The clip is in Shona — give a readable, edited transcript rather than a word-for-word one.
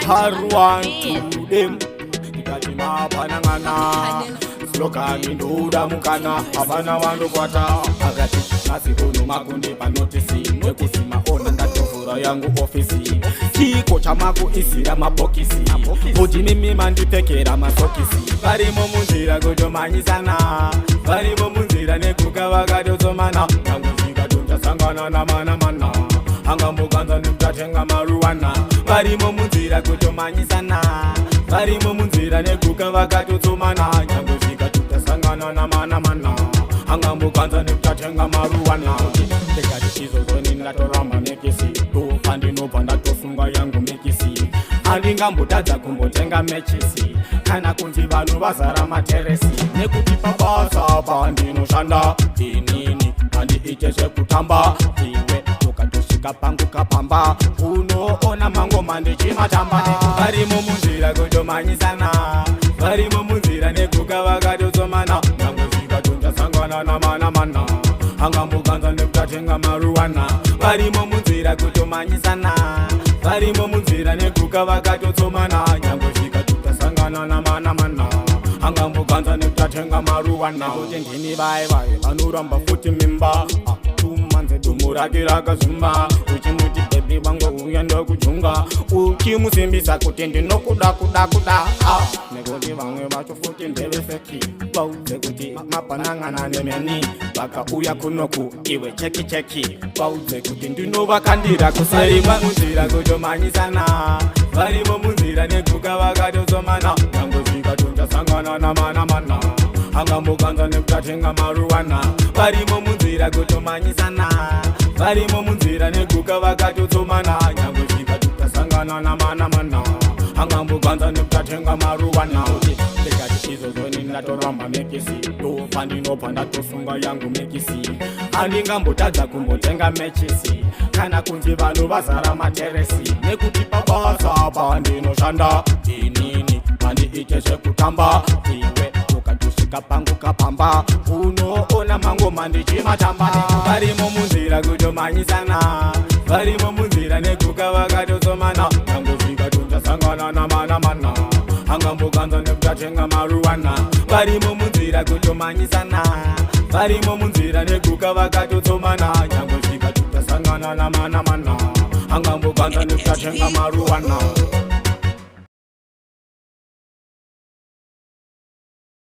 Harwan to them. Nikajima panangana. Slokani nduda mukana. Abana wandu kwata. Agati nasi kunu makundi panotisi. Mwekusima ona ndatovura yangu ofisi. Kiko chamako isira mabokisi. Uji mimi mandipekera masokisi. Varimo munzira kutomanyisana. Varimo munzira nekuka vakatosomana. Yangu zikatunja sangana na mana. Hanga muganza nimtatenga maruwana. Varimo munzira kutomanyisana. Varimo munzira nekuka vakatosomana. Yangu zikatunja sangana na mana. Hanga muganza nimtatenga maruwana. Tekati izo zoni ndatoramba nekisi. Andinopa ndatosunga yangu mekisi. Andingambotadza kumbotenga mechisi. Kana kunzi vanhu vazara materesi. Nekuti pabasa pandinoshanda inini handiite zvekutamba. Iwe ukatosvika pangu kapamba unoona mangoma ndichimatamba. Varimo munzira kutomanyisana. Varimo munzira nekuka vakatosomana. Yangu zikatonja sangana na mana. Angamboganza nekutatenga maruwana. Varimo munzira kutomanyisana. Varimo munzira nekuka vakatotsomana. Yangu zikatasangana na mana. Angamboganza nekutatenga maruwana. Kuti ndini vai vanoramba futi mimba. Tumanze dumu rake rakazumba. Uchimuti bebi wangu uya ndokujunga. Uchimusimbisa kuti ndinokuda. Nekuti vamwe vacho futi ndeveseki. Bauze kuti mapanangana nemeni. Vakauya kunoku iwe cheki. Bauze kuti ndinovakandira kusarima munzira kutomanyisana. Varimo munzira nekuka vakatosomana. Yangu zikatonja sangana na mana. Angamboganza nekutatenga maruwana. Varimo munzira kutomanyisana. Varimo munzira nekuka vakatotsomana. Yangu zikatonja sangana na mana. Angamboganza nekutatenga maruwana. Tekati izo zoni ndatoramba mekisi. Pandinopa ndatosunga yangu mekisi. Andingambotadza kumbotenga mechisi. Kana kunzi vanhu vazara materesi. Nekuti pabasa pandinoshanda inini handiite zvekutamba. Iwe ukatosvika pangu kapamba unoona mangoma ndichimatamba. Varimo munzira kutomanyisana. Varimo munzira nekuka vakatosomana. Yangu zikatonja sangana na mana. Angamboganza nekutatenga maruwana. Varimo munzira kutomanyisana. Varimo munzira nekuka vakatotsomana. Yangu zikatasangana na mana. Angamboganza nekutatenga maruwana.